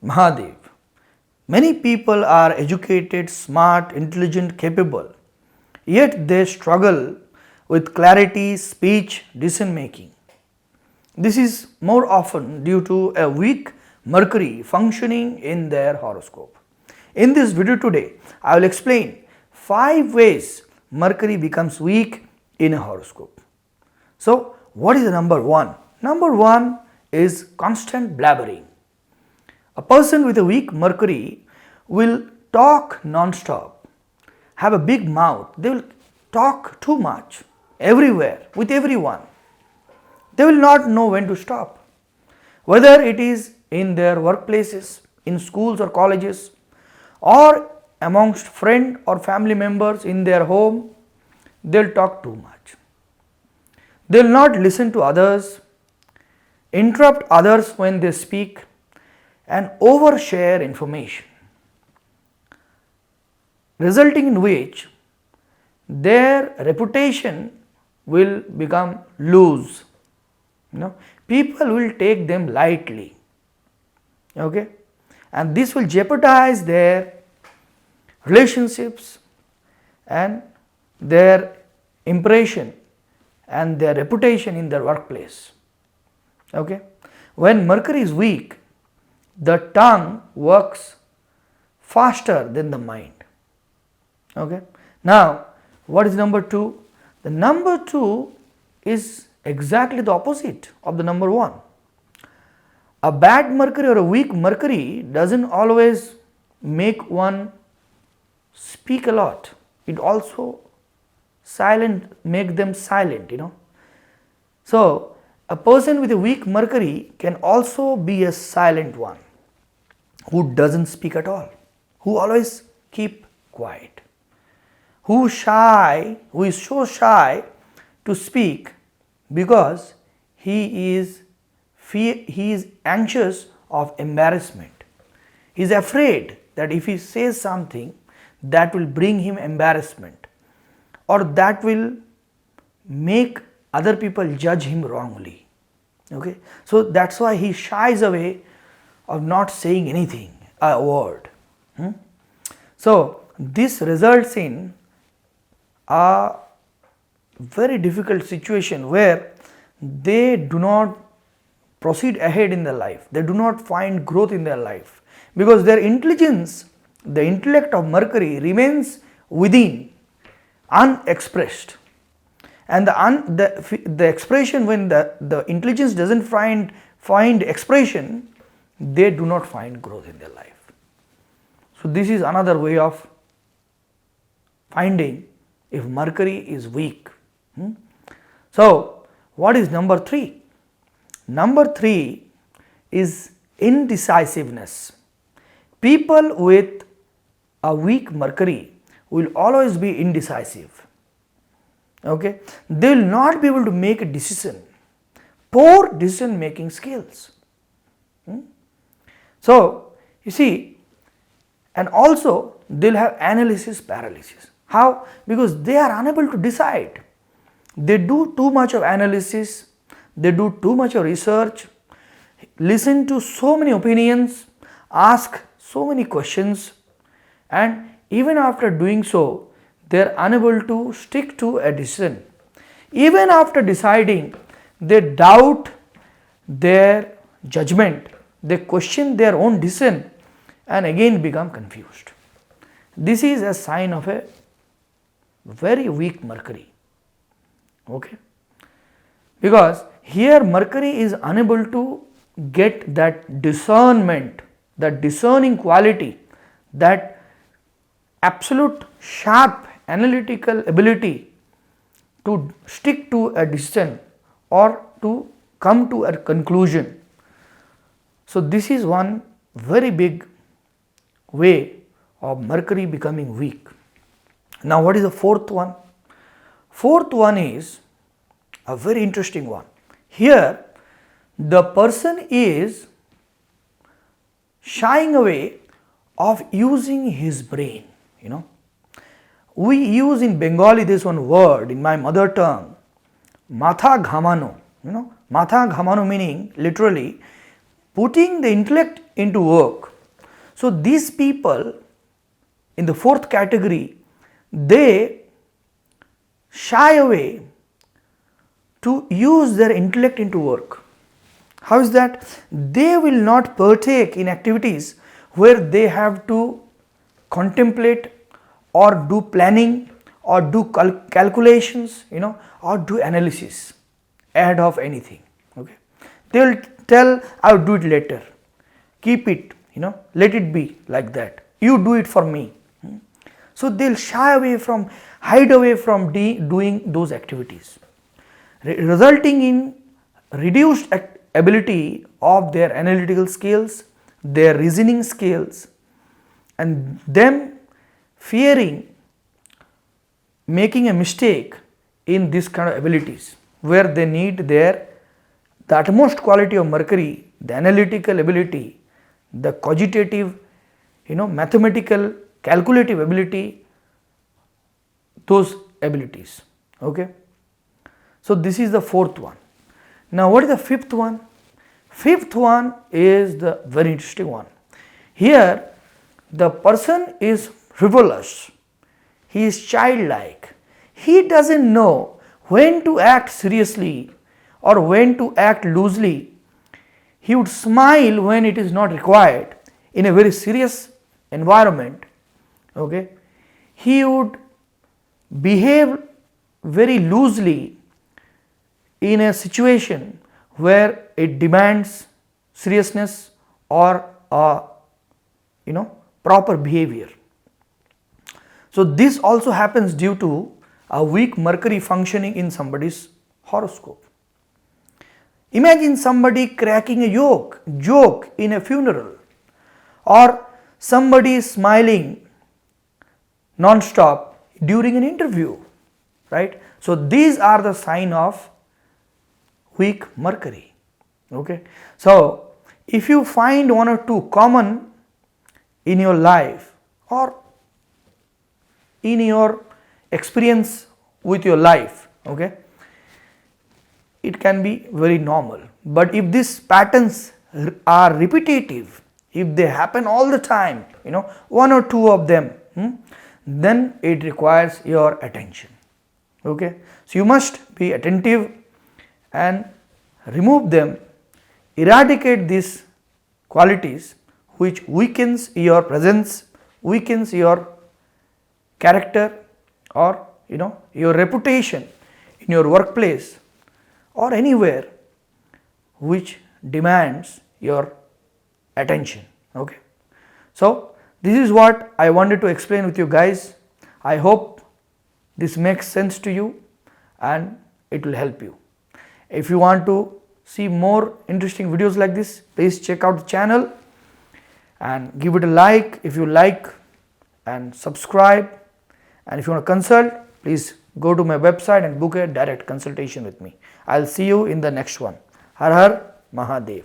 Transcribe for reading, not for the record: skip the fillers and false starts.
Mahadev. Many people are educated, smart, intelligent, capable, yet they struggle with clarity, speech, decision making. This is more often due to a weak Mercury functioning in their horoscope. In this video today, I will explain 5 ways Mercury becomes weak in a horoscope. So, what is the number 1? Number 1 is constant blabbering. A person with a weak Mercury will talk non-stop, have a big mouth, they will talk too much, everywhere, with everyone. They will not know when to stop. Whether it is in their workplaces, in schools or colleges, or amongst friends or family members in their home, they will talk too much. They will not listen to others, interrupt others when they speak, and overshare information, resulting in which their reputation will become loose. People will take them lightly, okay, and this will jeopardize their relationships and their impression and their reputation in their workplace. Okay, when Mercury is weak, the tongue works faster than the mind. Okay, now what is number 2? The number 2 is exactly the opposite of the number 1. A bad Mercury or a weak Mercury doesn't always make one speak a lot. It also make them silent, So, a person with a weak Mercury can also be a silent one, who doesn't speak at all, who always keep quiet, who is so shy to speak because he is anxious of embarrassment. He is afraid that if he says something that will bring him embarrassment, or that will make other people judge him wrongly. Okay, so that's why he shies away of not saying anything, a word. So this results in a very difficult situation where they do not proceed ahead in their life, they do not find growth in their life, because their intelligence, the intellect of Mercury, remains within, unexpressed, and the expression, when the intelligence doesn't find expression, they do not find growth in their life. So this is another way of finding if Mercury is weak. So what is number 3? Number 3 is indecisiveness. People with a weak Mercury will always be indecisive. Okay, they will not be able to make a decision. Poor decision making skills. So you see, and also they will have analysis paralysis. How? Because they are unable to decide. They do too much of analysis, they do too much of research, listen to so many opinions, ask so many questions, and even after doing so, they are unable to stick to a decision. Even after deciding, they doubt their judgment, they question their own decision, and again become confused. This is a sign of a very weak Mercury. Okay, because here Mercury is unable to get that discernment, that discerning quality, that absolute sharp analytical ability to stick to a decision or to come to a conclusion. So this is one very big way of Mercury becoming weak. Now what is the 4th one? 4th one is a very interesting one. Here the person is shying away of using his brain. We use in Bengali this one word in my mother tongue, matha ghamano. Matha ghamano meaning literally putting the intellect into work. So these people in the fourth category, they shy away to use their intellect into work. How is that? They will not partake in activities where they have to contemplate or do planning or do calculations, or do analysis ahead of anything. Okay, they will tell, I will do it later, keep it, let it be like that, you do it for me. So they will hide away from doing those activities, resulting in reduced ability of their analytical skills, their reasoning skills, and them fearing making a mistake in this kind of abilities, where they need the utmost quality of Mercury, the analytical ability, the cogitative, mathematical, calculative ability, those abilities. Okay. So this is the fourth one. Now what is the fifth one? Fifth one is the very interesting one. Here the person is frivolous, he is childlike, he doesn't know when to act seriously or when to act loosely. He would smile when it is not required in a very serious environment. Okay, he would behave very loosely in a situation where it demands seriousness or proper behavior. So this also happens due to a weak Mercury functioning in somebody's horoscope. Imagine somebody cracking a joke in a funeral, or somebody smiling non-stop during an interview, right? So these are the sign of weak Mercury. Okay, so if you find one or two common in your life or in your experience with your life, okay, it can be very normal. But if these patterns are repetitive, if they happen all the time, one or two of them, then it requires your attention. Okay, so you must be attentive and remove them, eradicate these qualities which weakens your presence, weakens your character, or your reputation in your workplace or anywhere which demands your attention. Okay, so this is what I wanted to explain with you guys. I hope this makes sense to you and it will help you. If you want to see more interesting videos like this, please check out the channel and give it a like if you like, and subscribe. And if you want to consult, please go to my website and book a direct consultation with me. I'll see you in the next one. Har Har Mahadev.